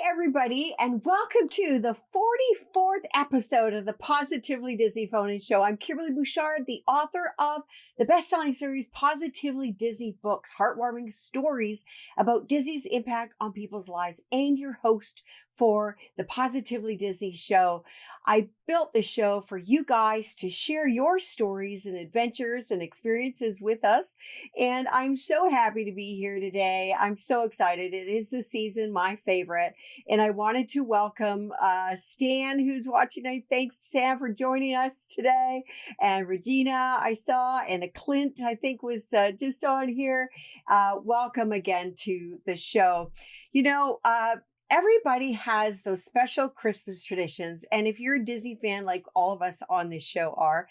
everybody, and welcome to the 44th episode of the Positively Disney Phone-In Show. I'm Kimberley Bouchard, the author of the best-selling series Positively Disney Books, heartwarming stories about Disney's impact on people's lives, and your host for the Positively Disney Show. I built this show for you guys to share your stories and adventures and experiences with us, and I'm so happy to be here today. I'm so excited. It is the season, my favorite. And I wanted to welcome Stan, who's watching. Thanks, Stan, for joining us today. And Regina, I saw, and a Clint, I think, was just on here. Welcome again to the show. Everybody has those special Christmas traditions. And if you're a Disney fan, like all of us on this show are,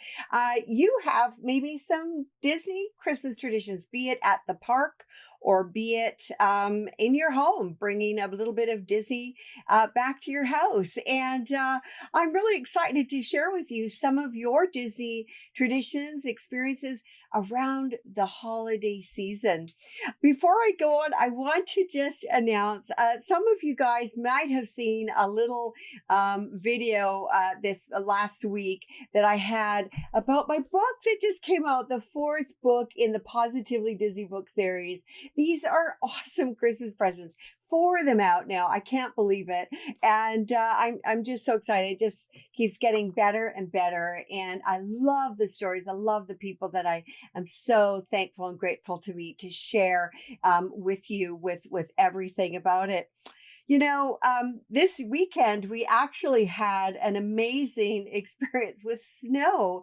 you have maybe some Disney Christmas traditions, be it at the park or be it in your home, bringing a little bit of Disney back to your house. And I'm really excited to share with you some of your Disney traditions, experiences around the holiday season. Before I go on, I want to just announce some of you guys might have seen a little video this last week that I had about my book that just came out, the fourth book in the Positively Disney book series. These are awesome Christmas presents. 4 of them out now. I can't believe it. And I'm just so excited. It just keeps getting better and better. And I love the stories. I love the people that I am so thankful and grateful to meet, to share with you with everything about it. This weekend, we actually had an amazing experience with snow.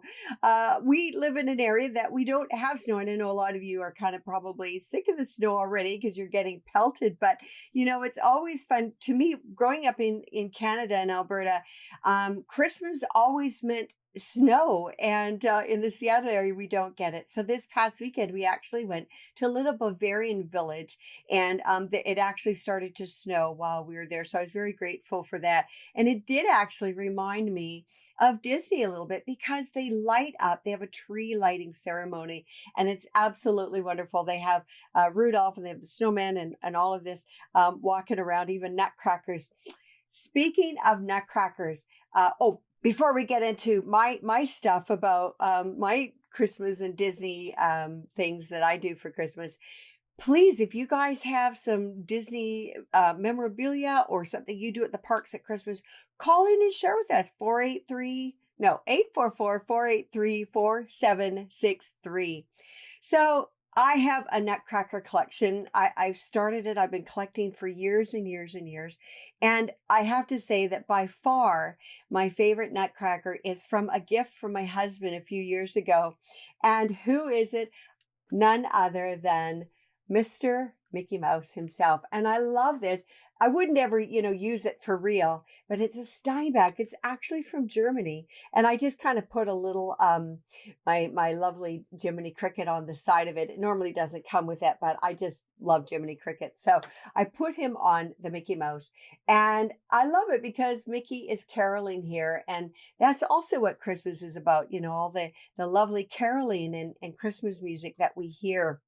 We live in an area that we don't have snow, and I know a lot of you are kind of probably sick of the snow already because you're getting pelted, but it's always fun. To me, growing up in Canada and Alberta, Christmas always meant snow, and in the Seattle area we don't get it. So this past weekend we actually went to a little Bavarian village, and it actually started to snow while we were there, so I was very grateful for that. And it did actually remind me of Disney a little bit because they have a tree lighting ceremony, and it's absolutely wonderful. They have Rudolph, and they have the snowman, and all of this walking around, even nutcrackers. Speaking of nutcrackers, before we get into my stuff about my Christmas and Disney things that I do for Christmas, please, if you guys have some Disney memorabilia or something you do at the parks at Christmas, call in and share with us. 844-483-4763. So I have a nutcracker collection. I've started it. I've been collecting for years and years and years. And I have to say that by far, my favorite nutcracker is from a gift from my husband a few years ago. And who is it? None other than Mr. Mickey Mouse himself. And I love this. I would never, use it for real, but it's a Steinbeck. It's actually from Germany. And I just kind of put a little, my lovely Jiminy Cricket on the side of it. It normally doesn't come with it, but I just love Jiminy Cricket. So I put him on the Mickey Mouse, and I love it because Mickey is caroling here. And that's also what Christmas is about. All the lovely caroling and Christmas music that we hear.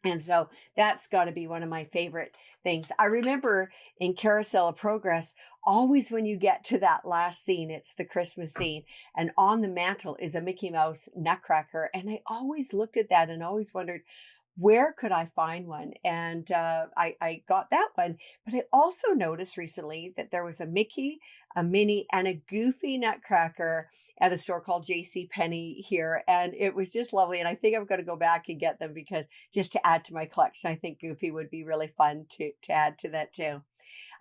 And so that's got to be one of my favorite things. I remember in Carousel of Progress, always when you get to that last scene, it's the Christmas scene, and on the mantle is a Mickey Mouse nutcracker. And I always looked at that and always wondered, where could I find one? And I got that one. But I also noticed recently that there was a Mickey, a Minnie, and a Goofy nutcracker at a store called J.C. Penney here. And it was just lovely. And I think I'm going to go back and get them because just to add to my collection, I think Goofy would be really fun to add to that too.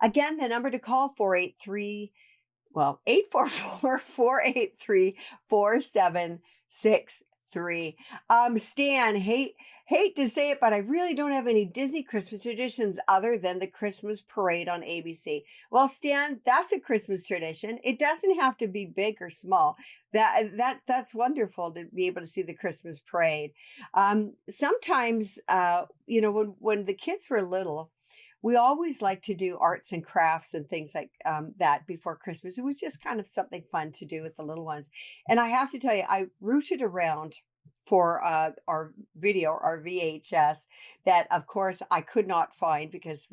Again, the number to call, 844-483-4763. Stan, hate to say it, but I really don't have any Disney Christmas traditions other than the Christmas parade on ABC. Well, Stan, that's a Christmas tradition. It doesn't have to be big or small. That's wonderful to be able to see the Christmas parade. Sometimes, when the kids were little, we always like to do arts and crafts and things like that before Christmas. It was just kind of something fun to do with the little ones. And I have to tell you, I rooted around for our video, our VHS, that of course I could not find because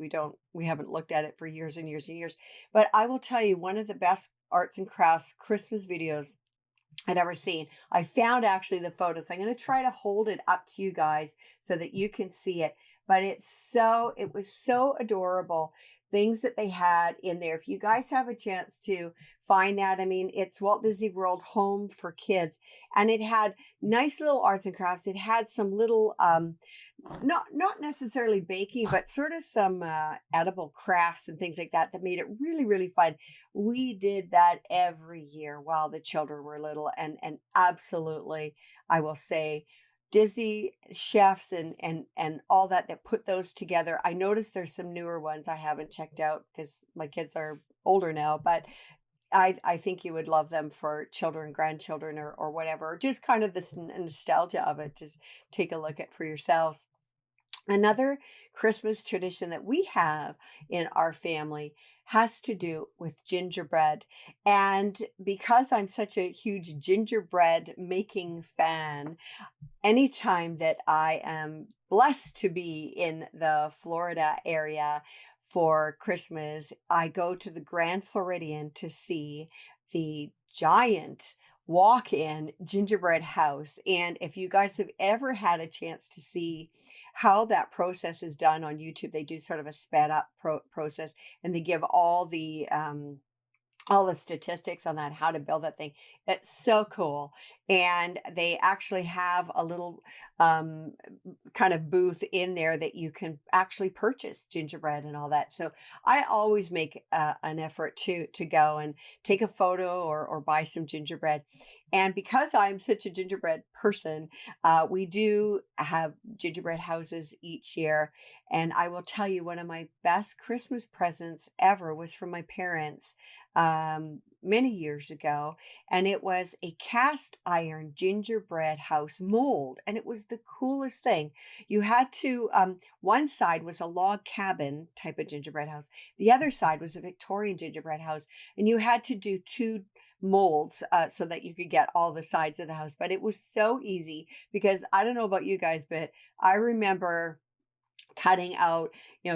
we haven't looked at it for years and years and years. But I will tell you, one of the best arts and crafts Christmas videos I'd ever seen. I found actually the photos. I'm going to try to hold it up to you guys so that you can see it. But it was so adorable. Things that they had in there. If you guys have a chance to find that, I mean, it's Walt Disney World Home for Kids, and it had nice little arts and crafts. It had some little, not necessarily baking, but sort of some edible crafts and things like that made it really, really fun. We did that every year while the children were little, and absolutely, I will say, Disney chefs and all that put those together. I noticed there's some newer ones I haven't checked out because my kids are older now, but I think you would love them for children, grandchildren, or whatever. Just kind of this nostalgia of it. Just take a look at for yourselves. Another Christmas tradition that we have in our family has to do with gingerbread. And because I'm such a huge gingerbread making fan, anytime that I am blessed to be in the Florida area for Christmas, I go to the Grand Floridian to see the giant walk-in gingerbread house. And if you guys have ever had a chance to see how that process is done on YouTube, they do sort of a sped up process, and they give all the statistics on that, how to build that thing. It's so cool. And they actually have a little um, kind of booth in there that you can actually purchase gingerbread and all that. So I always make an effort to go and take a photo or buy some gingerbread. And because I'm such a gingerbread person, we do have gingerbread houses each year. And I will tell you, one of my best Christmas presents ever was from my parents many years ago, and it was a cast iron gingerbread house mold, and it was the coolest thing. You had to one side was a log cabin type of gingerbread house, the other side was a Victorian gingerbread house, and you had to do two molds so that you could get all the sides of the house. But it was so easy because I don't know about you guys, but I remember cutting out,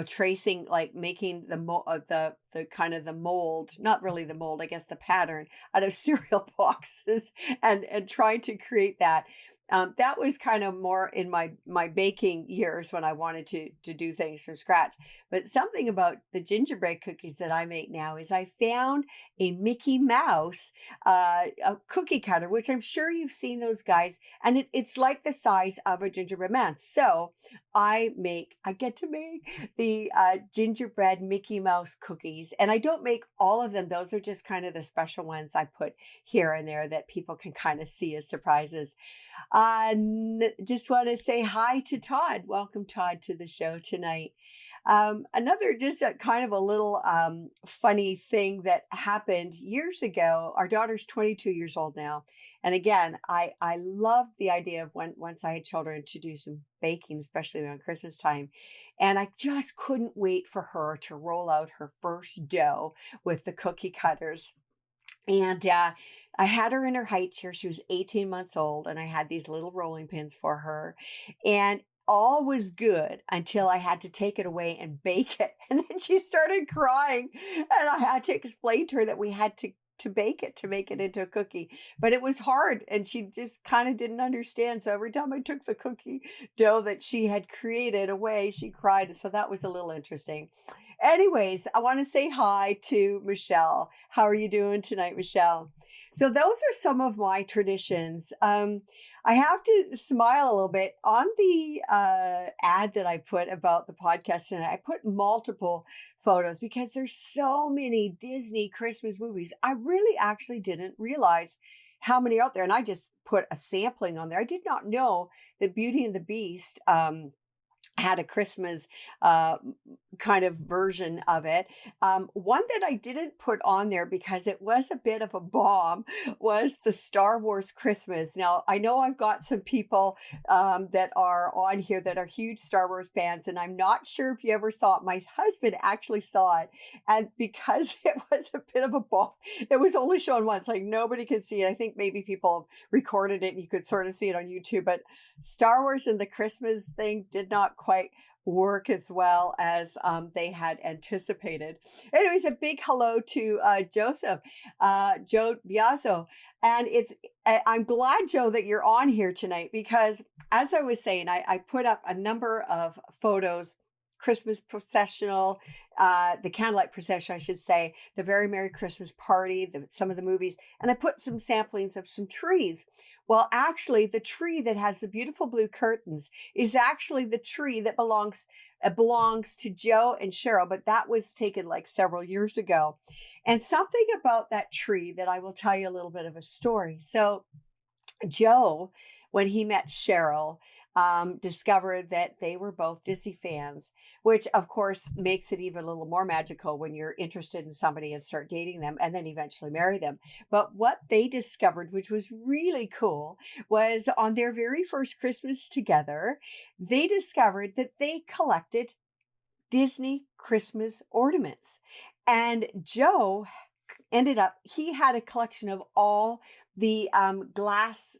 tracing, like making the kind of the mold, not really the mold, I guess the pattern out of cereal boxes, and trying to create that. That was kind of more in my baking years when I wanted to do things from scratch. But something about the gingerbread cookies that I make now is I found a Mickey Mouse a cookie cutter, which I'm sure you've seen those guys, and it's like the size of a gingerbread man. So I get to make the gingerbread Mickey Mouse cookies. And I don't make all of them. Those are just kind of the special ones I put here and there that people can kind of see as surprises. Just want to say hi to Todd. Welcome, Todd, to the show tonight. Another just a kind of a little funny thing that happened years ago. Our daughter's 22 years old now. And again, I love the idea of once I had children to do some baking, especially around Christmas time. And I just couldn't wait for her to roll out her first dough with the cookie cutters. And I had her in her high chair. She was 18 months old, and I had these little rolling pins for her. And all was good until I had to take it away and bake it. And then she started crying. And I had to explain to her that we had to bake it to make it into a cookie. But it was hard, and she just kind of didn't understand. So every time I took the cookie dough that she had created away, she cried. So that was a little interesting. Anyways, I want to say hi to Michelle. How are you doing tonight, Michelle? So those are some of my traditions. I have to smile a little bit on the ad that I put about the podcast tonight. I put multiple photos because there's so many Disney Christmas movies. I really actually didn't realize how many out there, and I just put a sampling on there. I did not know that Beauty and the Beast had a Christmas uh, kind of version of it. One that I didn't put on there because it was a bit of a bomb was the Star Wars Christmas. Now, I know I've got some people that are on here that are huge Star Wars fans, and I'm not sure if you ever saw it. My husband actually saw it, and because it was a bit of a bomb, it was only shown once, like nobody could see it. I think maybe people recorded it and you could sort of see it on YouTube, but Star Wars and the Christmas thing did not quite work as well as they had anticipated. Anyways, a big hello to Joe Biazzo. And I'm glad, Joe, that you're on here tonight because as I was saying, I put up a number of photos. Christmas processional, the candlelight procession, I should say, the Very Merry Christmas Party, some of the movies, and I put some samplings of some trees. Well, actually, the tree that has the beautiful blue curtains is actually the tree that belongs to Joe and Cheryl, but that was taken like several years ago. And something about that tree that I will tell you a little bit of a story. So Joe, when he met Cheryl, discovered that they were both Disney fans, which of course makes it even a little more magical when you're interested in somebody and start dating them and then eventually marry them. But what they discovered, which was really cool, was on their very first Christmas together, they discovered that they collected Disney Christmas ornaments. And Joe ended up, he had a collection of all the glass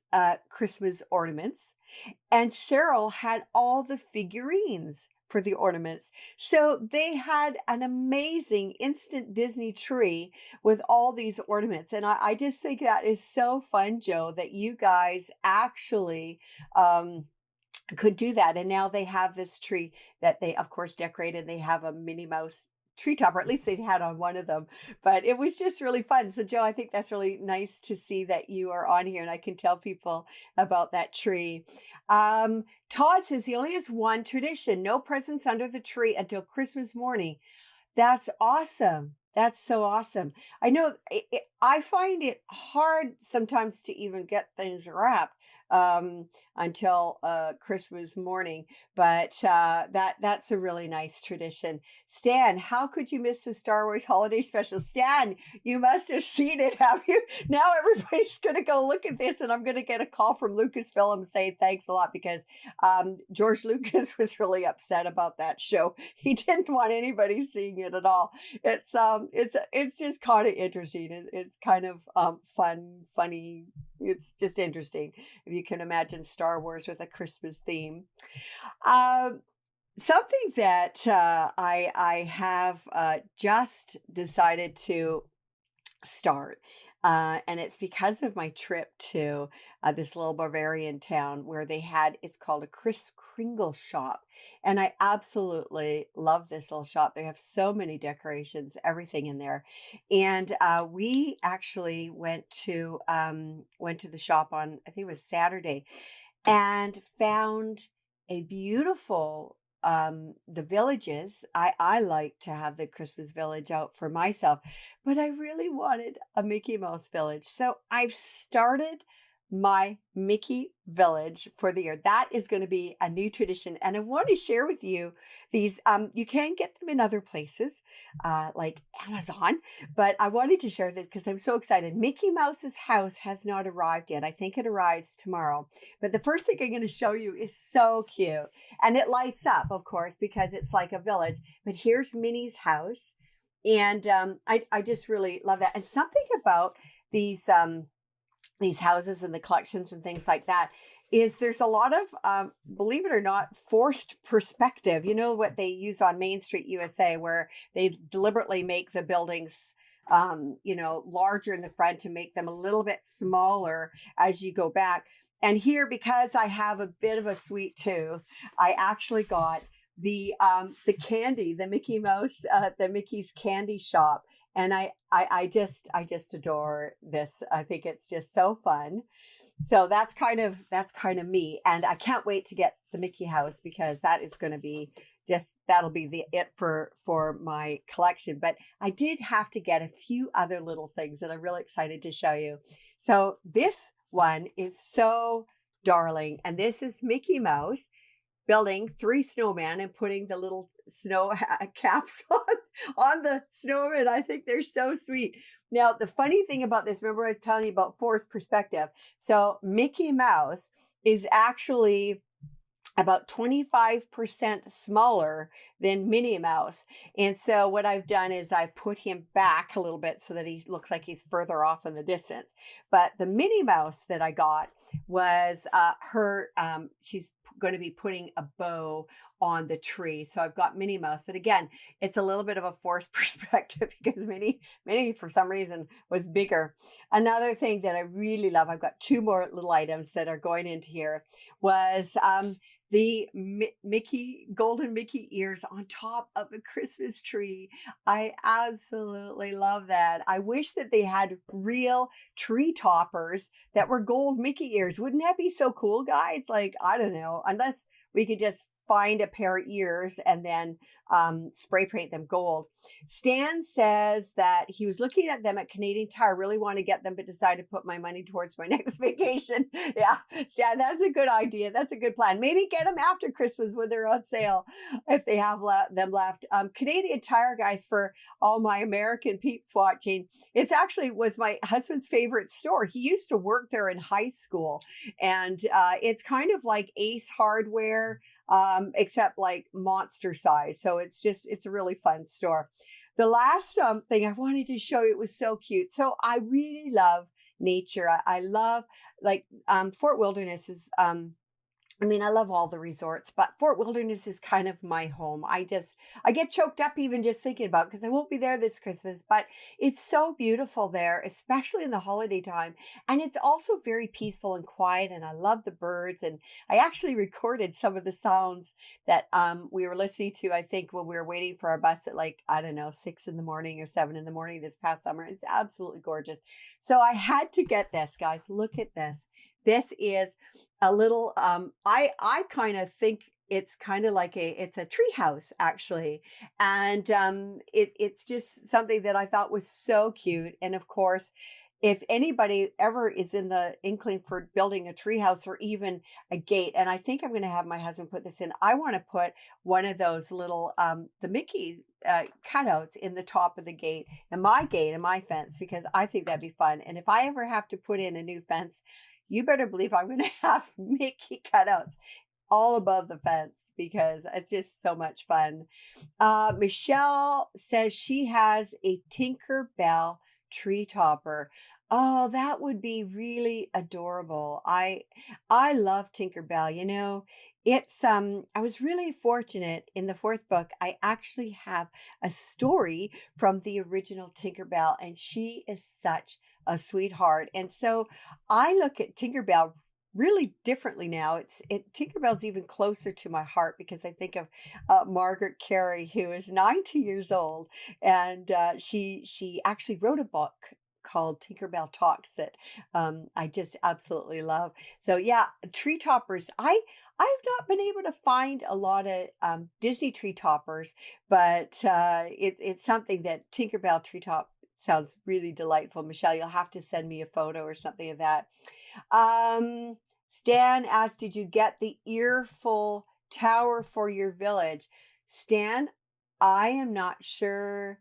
Christmas ornaments, and Cheryl had all the figurines for the ornaments. So they had an amazing instant Disney tree with all these ornaments. And I just think that is so fun, Joe, that you guys actually could do that. And now they have this tree that they, of course, decorated. They have a Minnie Mouse treetop, or at least they had on one of them. But it was just really fun. So, Joe, I think that's really nice to see that you are on here and I can tell people about that tree. Todd says he only has one tradition: no presents under the tree until Christmas morning. That's awesome. That's so awesome. I know I find it hard sometimes to even get things wrapped until Christmas morning, but that's a really nice tradition. Stan, how could you miss the Star Wars Holiday Special? Stan, you must have seen it, have you? Now everybody's going to go look at this, and I'm going to get a call from Lucasfilm saying thanks a lot because George Lucas was really upset about that show. He didn't want anybody seeing it at all. It's just kind of interesting. It's kind of funny. It's just interesting if you can imagine Star Wars with a Christmas theme. Something that I have just decided to start. And it's because of my trip to this little Bavarian town where they had, it's called a Kris Kringle shop. And I absolutely love this little shop. They have so many decorations, everything in there. And we actually went to the shop on, I think it was Saturday, and found a beautiful the villages. I like to have the Christmas village out for myself, but I really wanted a Mickey Mouse village. So I've started my Mickey village for the year. That is going to be a new tradition. And I want to share with you these. You can get them in other places like Amazon, but I wanted to share this because I'm so excited. Mickey Mouse's house has not arrived yet. I think it arrives tomorrow. But the first thing I'm going to show you is so cute. And it lights up, of course, because it's like a village. But here's Minnie's house. And I just really love that. And something about these houses and the collections and things like that is there's a lot of, believe it or not, forced perspective. You know what they use on Main Street, USA, where they deliberately make the buildings, larger in the front to make them a little bit smaller as you go back. And here, because I have a bit of a sweet tooth, I actually got the candy, the Mickey Mouse, the Mickey's candy shop. And I just adore this. I think it's just so fun. So that's kind of me. And I can't wait to get the Mickey house because that is going to be that'll be it for my collection. But I did have to get a few other little things that I'm really excited to show you. So this one is so darling. And this is Mickey Mouse. building 3 snowmen and putting the little snow caps on the snowman. I think they're so sweet. Now, the funny thing about this, remember I was telling you about forced perspective. So Mickey Mouse is actually about 25% smaller than Minnie Mouse. And so what I've done is I've put him back a little bit so that he looks like he's further off in the distance. But the Minnie Mouse that I got was she's going to be putting a bow on the tree. So I've got Minnie Mouse, but again, it's a little bit of a forced perspective because Minnie for some reason was bigger. Another thing that I really love, I've got two more little items that are going into here, was the golden Mickey ears on top of a Christmas tree. I absolutely love that. I wish that they had real tree toppers that were gold Mickey ears. Wouldn't that be so cool, guys? Like, I don't know, unless we could just find a pair of ears and then spray paint them gold. Stan says that he was looking at them at Canadian Tire, really want to get them, but decided to put my money towards my next vacation. Yeah, Stan, that's a good idea. That's a good plan. Maybe get them after Christmas when they're on sale, if they have them left. Canadian Tire, guys, for all my American peeps watching, it's actually was my husband's favorite store. He used to work there in high school, and it's kind of like Ace Hardware, except like monster size. So it's a really fun store. The last thing I wanted to show you, it was so cute. So I really love nature. I love like Fort Wilderness is I love all the resorts, but Fort Wilderness is kind of my home. I get choked up even just thinking about it because I won't be there this Christmas, but it's so beautiful there, especially in the holiday time. And it's also very peaceful and quiet. And I love the birds. And I actually recorded some of the sounds that we were listening to, I think, when we were waiting for our bus at like, I don't know, 6 in the morning or 7 in the morning this past summer. It's absolutely gorgeous. So I had to get this, guys. Look at this. This is a little, I kind of think it's kind of like it's a tree house actually. And it's just something that I thought was so cute. And of course, if anybody ever is in the inkling for building a tree house or even a gate, and I think I'm going to have my husband put this in, I want to put one of those little, the Mickey cutouts in the top of the gate and my fence, because I think that'd be fun. And if I ever have to put in a new fence, you better believe I'm going to have Mickey cutouts all above the fence because it's just so much fun. Michelle says she has a Tinkerbell tree topper. Oh, that would be really adorable. I love Tinkerbell. You know, it's I was really fortunate in the fourth book. I actually have a story from the original Tinkerbell, and she is such a sweetheart. And so I look at Tinkerbell really differently now. Tinkerbell's even closer to my heart because I think of Margaret Carey, who is 90 years old, and she actually wrote a book called Tinkerbell Talks that I just absolutely love. So yeah, tree toppers. I've not been able to find a lot of Disney tree toppers, but it's something that Tinkerbell tree top sounds really delightful. Michelle, you'll have to send me a photo or something of that. Stan asked, did you get the earful tower for your village? Stan, I am not sure.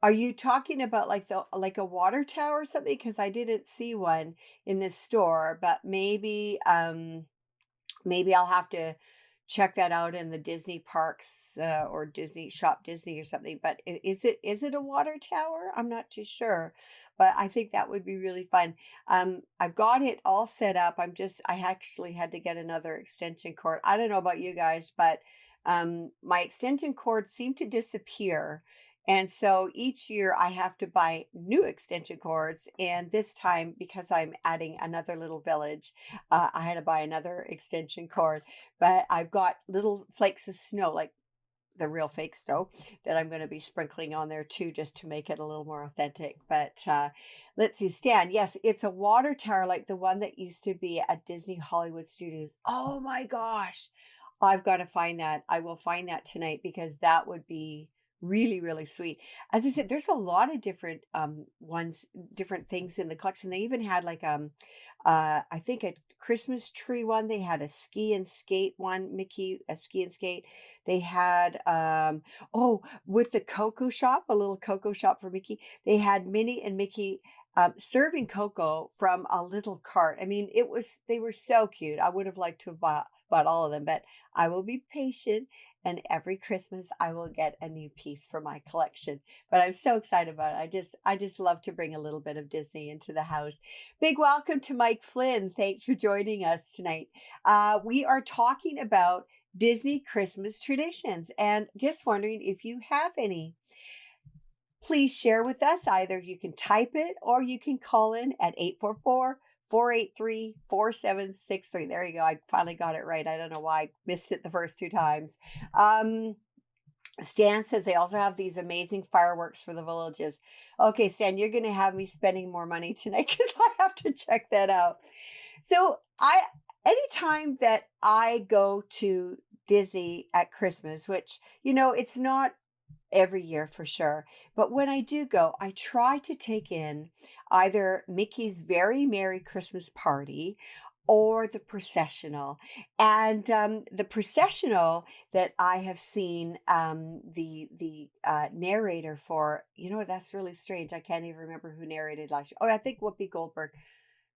Are you talking about like a water tower or something? Because I didn't see one in this store, but maybe I'll have to check that out in the Disney parks or Disney Shop Disney or something. But is it a water tower? I'm not too sure, but I think that would be really fun. I've got it all set up. I actually had to get another extension cord. I don't know about you guys, but my extension cords seem to disappear. And so each year I have to buy new extension cords. And this time, because I'm adding another little village, I had to buy another extension cord. But I've got little flakes of snow, like the real fake snow, that I'm going to be sprinkling on there too, just to make it a little more authentic. But let's see, Stan. Yes, it's a water tower like the one that used to be at Disney Hollywood Studios. Oh my gosh. I've got to find that. I will find that tonight because that would be really, really sweet. As I said, there's a lot of different different things in the collection. They even had like I think Christmas tree one. They had a ski and skate one, Mickey, a ski and skate. They had, oh, with the cocoa shop, a little cocoa shop for Mickey. They had Minnie and Mickey serving cocoa from a little cart. I mean, they were so cute. I would have liked to have bought all of them, but I will be patient. And every Christmas, I will get a new piece for my collection. But I'm so excited about it. I just love to bring a little bit of Disney into the house. Big welcome to Mike Flynn. Thanks for joining us tonight. We are talking about Disney Christmas traditions, and just wondering if you have any. Please share with us. Either you can type it or you can call in at 844-483-4763. There you go. I finally got it right. I don't know why I missed it the first two times. Stan says they also have these amazing fireworks for the villages. Okay, Stan, you're going to have me spending more money tonight because I have to check that out. So anytime that I go to Disney at Christmas, which, it's not every year for sure, but when I do go, I try to take in either Mickey's Very Merry Christmas Party or the processional. And the processional that I have seen, the narrator for, that's really strange. I can't even remember who narrated last year. Oh, I think Whoopi Goldberg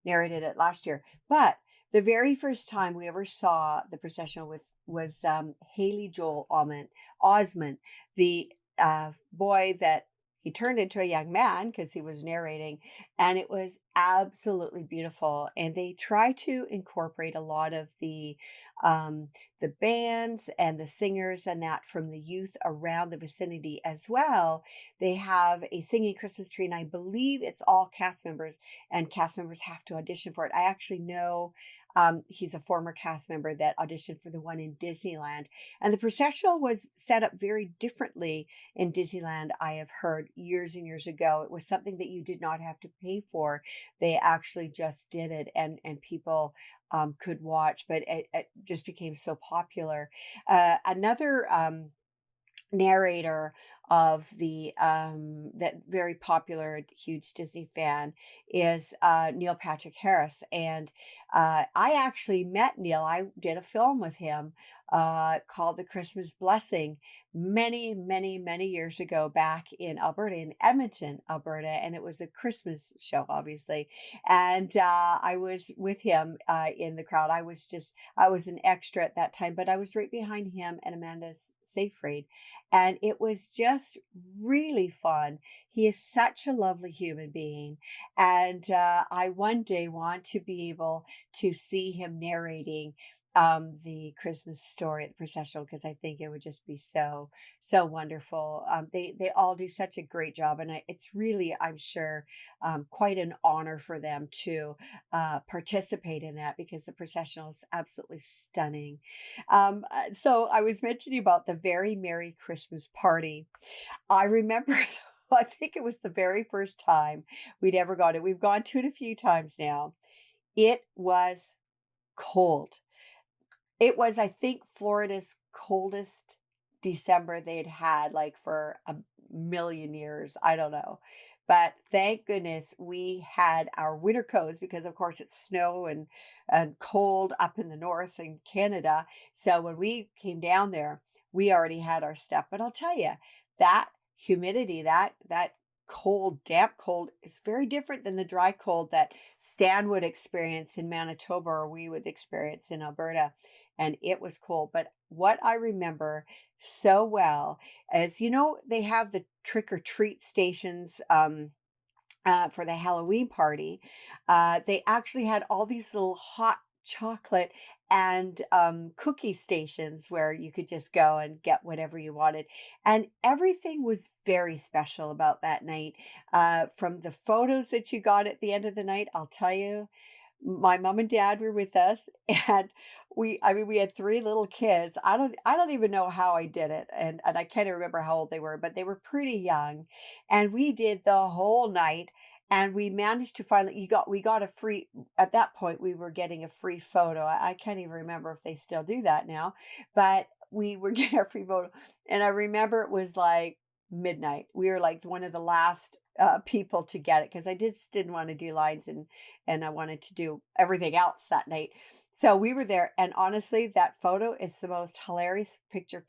narrated it last year. But the very first time we ever saw the processional was Haley Joel Osment, the boy that he turned into a young man because he was narrating, and it was absolutely beautiful. And they try to incorporate a lot of the bands and the singers and that from the youth around the vicinity as well. They have a singing Christmas tree, and I believe it's all cast members, and cast members have to audition for it. I actually know he's a former cast member that auditioned for the one in Disneyland. And the processional was set up very differently in Disneyland, I have heard years and years ago. It was something that you did not have to pay for. They actually just did it, and people could watch, but it just became so popular. Another narrator of the that very popular huge Disney fan is Neil Patrick Harris, and I actually met Neil. I did a film with him called The Christmas Blessing many years ago back in Alberta, in Edmonton, Alberta, and it was a Christmas show, obviously. And I was with him in the crowd. I was an extra at that time, but I was right behind him and Amanda Seyfried. And it was just really fun. He is such a lovely human being. And I one day want to be able to see him narrating the Christmas story at the processional, because I think it would just be so wonderful. They all do such a great job, and it's really, I'm sure, quite an honor for them to participate in that, because the processional is absolutely stunning. So I was mentioning about the Very Merry Christmas Party. I remember. I think it was the very first time we'd ever gone to. We've gone to it a few times now. It was cold. It was, I think, Florida's coldest December they'd had, like, for a million years. I don't know. But thank goodness we had our winter coats, because of course it's snow and cold up in the north in Canada. So when we came down there, we already had our stuff. But I'll tell you, that humidity, that cold, damp cold, is very different than the dry cold that Stan would experience in Manitoba, or we would experience in Alberta. And it was cold. But what I remember so well is, they have the trick or treat stations for the Halloween party. They actually had all these little hot chocolate and cookie stations where you could just go and get whatever you wanted. And everything was very special about that night. From the photos that you got at the end of the night, I'll tell you, my mom and dad were with us, and we had three little kids. I don't even know how I did it, and I can't even remember how old they were, but they were pretty young. And we did the whole night, and we managed to finally, we got a free, at that point we were getting a free photo. I can't even remember if they still do that now, but we were getting a free photo. And I remember it was like midnight. We were like one of the last people to get it because I just didn't want to do lines, and I wanted to do everything else that night. So we were there, and honestly, that photo is the most hilarious picture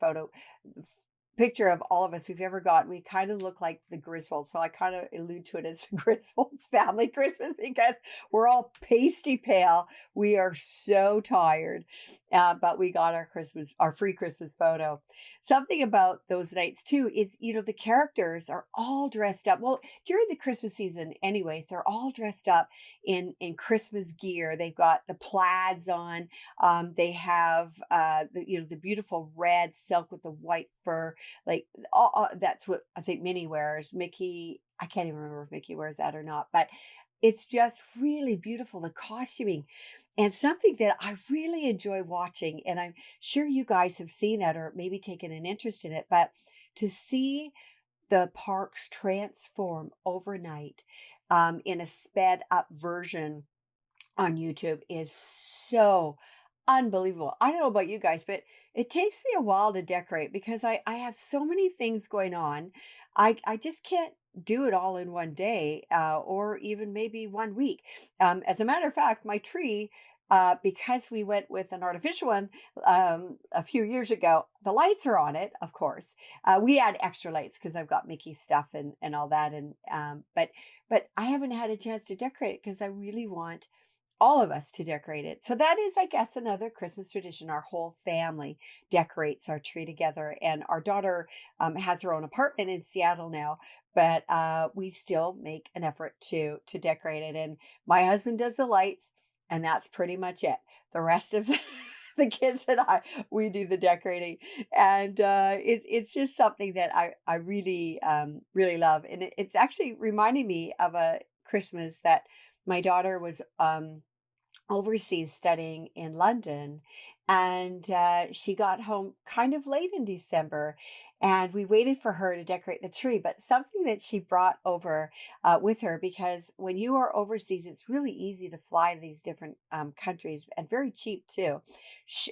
of all of us we've ever got. We kind of look like the Griswolds. So I kind of allude to it as the Griswolds family Christmas because we're all pasty pale. We are so tired. But we got our free Christmas photo. Something about those nights too is, the characters are all dressed up. Well, during the Christmas season, anyways, they're all dressed up in Christmas gear. They've got the plaids on. They have the beautiful red silk with the white fur. Like that's what I think Minnie wears. Mickey, I can't even remember if Mickey wears that or not, but it's just really beautiful, the costuming, and something that I really enjoy watching. And I'm sure you guys have seen that or maybe taken an interest in it, but to see the parks transform overnight in a sped up version on YouTube is so unbelievable. I don't know about you guys, but it takes me a while to decorate because I have so many things going on. I just can't do it all in one day or even maybe one week. As a matter of fact, my tree, because we went with an artificial one a few years ago, the lights are on it, of course. We add extra lights because I've got Mickey stuff and all that, and but I haven't had a chance to decorate it because I really want all of us to decorate it. So that is, I guess, another Christmas tradition. Our whole family decorates our tree together. And our daughter has her own apartment in Seattle now, but we still make an effort to decorate it. And my husband does the lights, and that's pretty much it. The rest of the kids and I, we do the decorating, and it's just something that I really really love. And it's actually reminding me of a Christmas that my daughter was overseas studying in London. And she got home kind of late in December, and we waited for her to decorate the tree. But something that she brought over with her, because when you are overseas, it's really easy to fly to these different countries and very cheap too.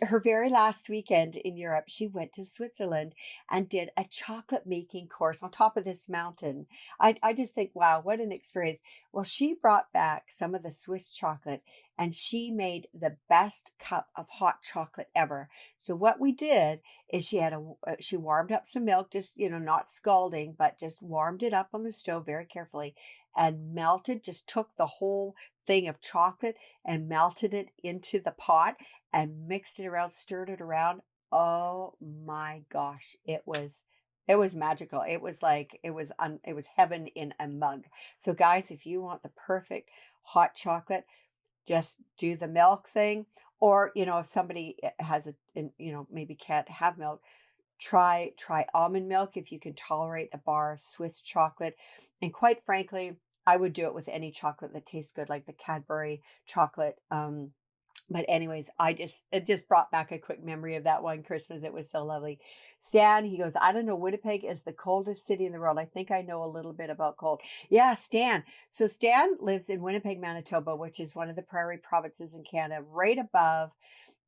Her very last weekend in Europe, she went to Switzerland and did a chocolate making course on top of this mountain. I just think, wow, what an experience. Well, she brought back some of the Swiss chocolate, and she made the best cup of hot chocolate ever. So what we did is she warmed up some milk, just not scalding, but just warmed it up on the stove very carefully, and just took the whole thing of chocolate and melted it into the pot and mixed it around, stirred it around. Oh my gosh, it was magical. It was like it was heaven in a mug. So guys, if you want the perfect hot chocolate, just do the milk thing. Or, if somebody has maybe can't have milk, try almond milk if you can tolerate a bar of Swiss chocolate. And quite frankly, I would do it with any chocolate that tastes good, like the Cadbury chocolate. But anyways, it just brought back a quick memory of that one Christmas. It was so lovely. Stan, he goes, I don't know, Winnipeg is the coldest city in the world. I think I know a little bit about cold. Yeah, Stan. So Stan lives in Winnipeg, Manitoba, which is one of the prairie provinces in Canada, right above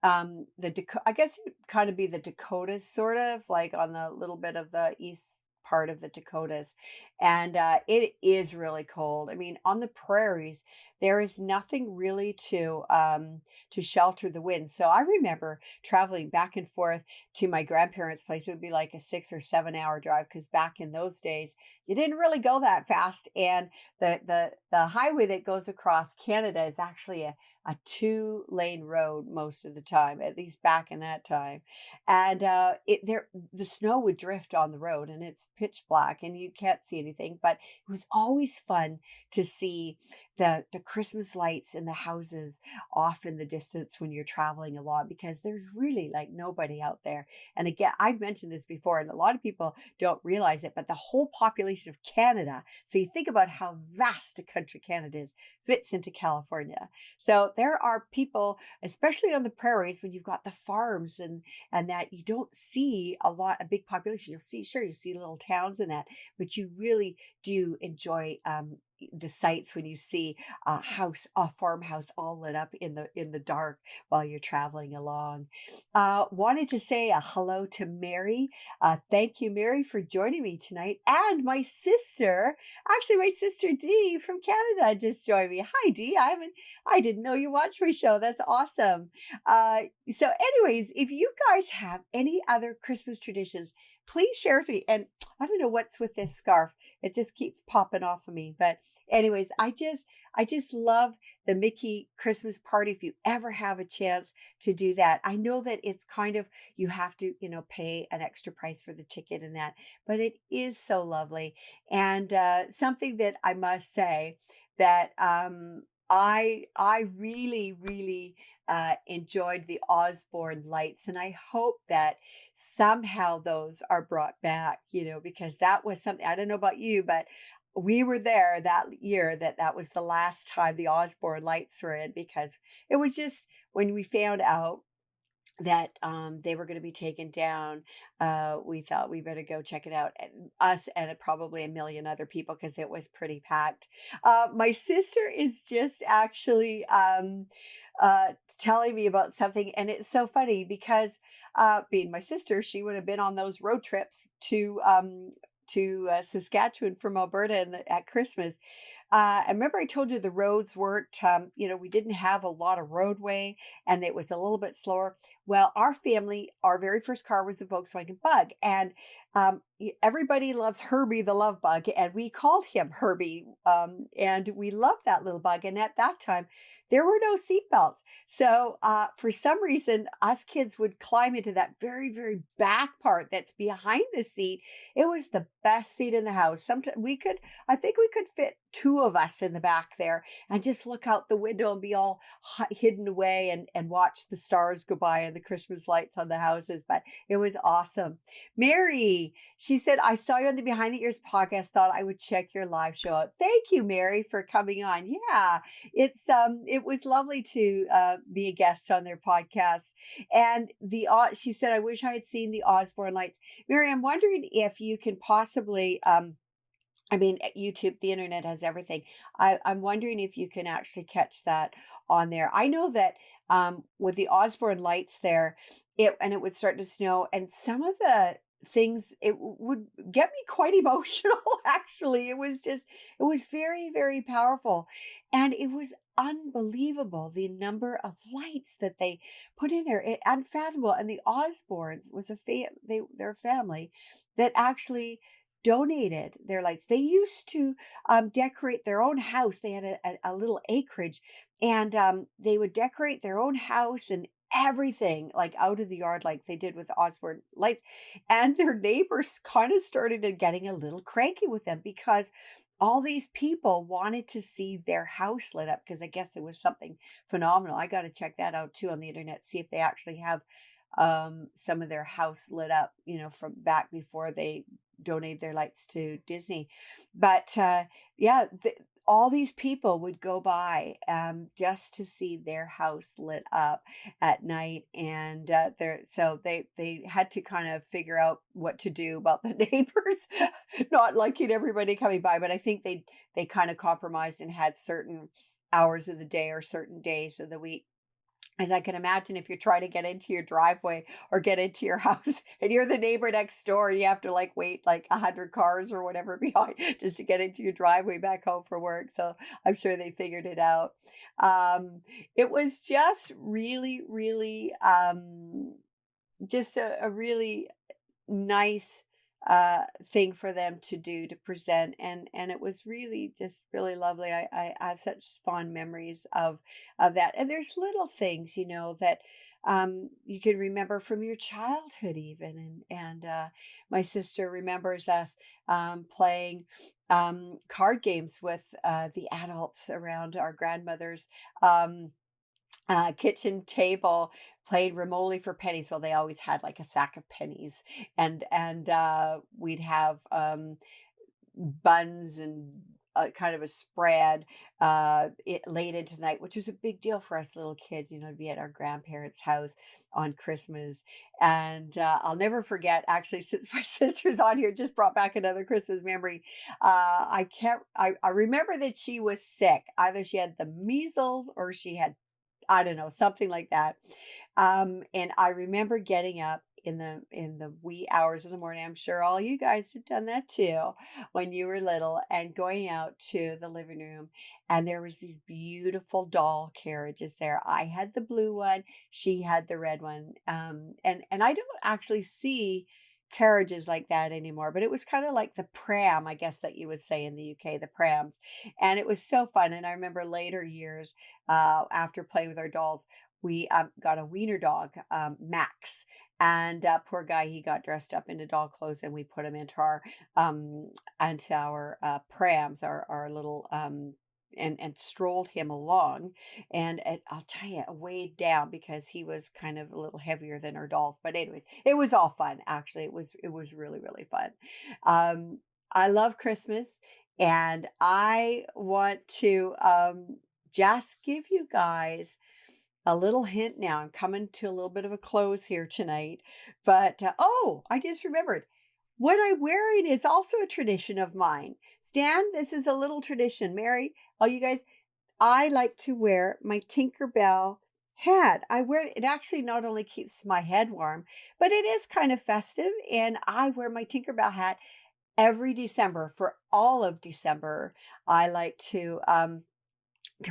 I guess it would kind of be the Dakotas, sort of like on the little bit of the east part of the Dakotas. And it is really cold. I mean, on the prairies, there is nothing really to shelter the wind. So I remember traveling back and forth to my grandparents' place. It would be like a 6 or 7 hour drive because back in those days, you didn't really go that fast. And the highway that goes across Canada is actually a 2-lane road most of the time, at least back in that time. And the snow would drift on the road, and it's pitch black, and you can't see anything. But it was always fun to see the Christmas lights in the houses off in the distance when you're traveling a lot, because there's really like nobody out there. And again, I've mentioned this before, and a lot of people don't realize it, but the whole population of Canada, so you think about how vast a country Canada is, fits into California. So there are people, especially on the prairies, when you've got the farms and that, you don't see a big population. You see little towns and that, but you really do enjoy the sights when you see a farmhouse all lit up in the dark while you're traveling along. Wanted to say a hello to Mary. Thank you, Mary, for joining me tonight. And my sister, actually my sister Dee from Canada just joined me. Hi Dee, I didn't know you watched my show. That's awesome. So anyways, if you guys have any other Christmas traditions, please share with me. And I don't know what's with this scarf. It just keeps popping off of me. But anyways, I just love the Mickey Christmas party. If you ever have a chance to do that, I know that it's kind of, you have to, pay an extra price for the ticket and that, but it is so lovely. And something that I must say that I really, really enjoyed the Osborne lights, and I hope that somehow those are brought back, because that was something, I don't know about you, but we were there that year that was the last time the Osborne lights were in, because it was just when we found out that they were going to be taken down, we thought we better go check it out, and us and probably a million other people, because it was pretty packed. My sister is just actually telling me about something, and it's so funny because being my sister, she would have been on those road trips to Saskatchewan from Alberta at Christmas. I remember I told you the roads weren't, we didn't have a lot of roadway, and it was a little bit slower. Well, our family, our very first car was a Volkswagen Bug, and everybody loves Herbie the Love Bug, and we called him Herbie, and we loved that little bug. And at that time, there were no seat belts. So for some reason, us kids would climb into that very, very back part that's behind the seat. It was the best seat in the house. Sometimes I think we could fit two of us in the back there and just look out the window and be all hidden away and watch the stars go by and the Christmas lights on the houses. But it was awesome. Mary, she said, I saw you on the Behind the Ears podcast, thought I would check your live show out. Thank you, Mary, for coming on. Yeah, it was lovely to be a guest on their podcast. And she said, I wish I had seen the Osborne lights. Mary, I'm wondering if you can possibly YouTube, the internet has everything. I'm wondering if you can actually catch that on there. I know that with the Osborne lights there, it would start to snow, and some of the things, it would get me quite emotional. Actually, it was very, very powerful, and it was unbelievable the number of lights that they put in there. Unfathomable. And the Osbornes was they're a family that actually donated their lights. They used to decorate their own house. They had a little acreage, and they would decorate their own house and everything, like out of the yard, like they did with Osborne lights. And their neighbors kind of started getting a little cranky with them, because all these people wanted to see their house lit up, because I guess it was something phenomenal. I got to check that out too on the internet, see if they actually have some of their house lit up, from back before they donate their lights to Disney. But yeah, all these people would go by just to see their house lit up at night, and they had to kind of figure out what to do about the neighbors not liking everybody coming by. But I think they kind of compromised and had certain hours of the day or certain days of the week. As I can imagine, if you're trying to get into your driveway or get into your house and you're the neighbor next door, and you have to wait 100 cars or whatever behind just to get into your driveway back home for work. So I'm sure they figured it out. It was just really, really, just a really nice thing for them to do, to present, and it was really just really lovely. I have such fond memories of that. And there's little things, that you can remember from your childhood even, and my sister remembers us playing card games with the adults around our grandmother's kitchen table, played Remoli for pennies. Well, they always had a sack of pennies, and we'd have buns and kind of a spread late into the night, which was a big deal for us little kids, to be at our grandparents' house on Christmas. And I'll never forget, actually, since my sister's on here, just brought back another Christmas memory. I remember that she was sick. Either she had the measles or she had, I don't know, something like that. And I remember getting up in the wee hours of the morning. I'm sure all you guys have done that too when you were little, and going out to the living room, and there was these beautiful doll carriages there. I had the blue one, she had the red one. And I don't actually see carriages like that anymore, but it was kind of like the pram, I guess, that you would say in the UK, the prams. And it was so fun. And I remember later years, after playing with our dolls, we got a wiener dog, Max. And poor guy, he got dressed up into doll clothes, and we put him um, into our prams, our little and strolled him along. And I'll tell you, it weighed down because he was kind of a little heavier than our dolls. But anyways, it was all fun. Actually, it was really really fun. I love Christmas, and I want to just give you guys a little hint now. I'm coming to a little bit of a close here tonight, but oh, I just remembered. What I'm wearing is also a tradition of mine. Stan, this is a little tradition. Mary, all you guys, I like to wear my Tinkerbell hat. I wear it, actually not only keeps my head warm, but it is kind of festive, and I wear my Tinkerbell hat every December. For all of December, I like to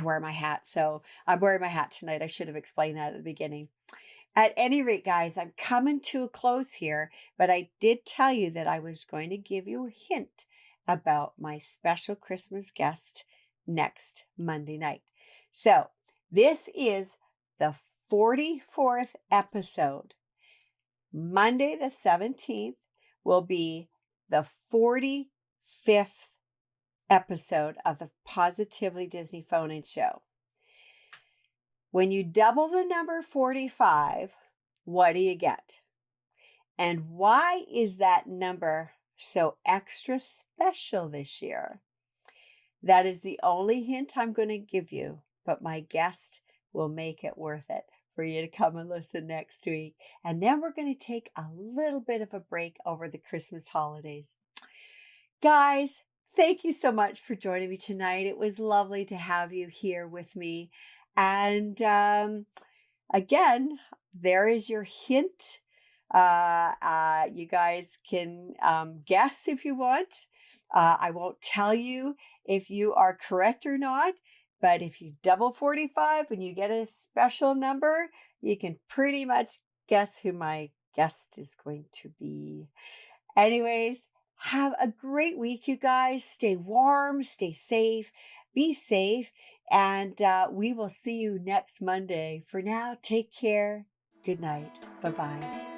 wear my hat. So I'm wearing my hat tonight. I should have explained that at the beginning. At any rate, guys, I'm coming to a close here, but I did tell you that I was going to give you a hint about my special Christmas guest next Monday night. So this is the 44th episode. Monday the 17th will be the 45th episode of the Positively Disney Phone-In Show. When you double the number 45, what do you get? And why is that number so extra special this year? That is the only hint I'm going to give you, but my guest will make it worth it for you to come and listen next week. And then we're going to take a little bit of a break over the Christmas holidays. Guys, thank you so much for joining me tonight. It was lovely to have you here with me. And again, there is your hint. You guys can guess if you want. I won't tell you if you are correct or not, but if you double 45 and you get a special number, you can pretty much guess who my guest is going to be. Anyways, have a great week, you guys. Stay warm, stay safe, be safe, and we will see you next Monday. For now, take care. Good night. Bye-bye.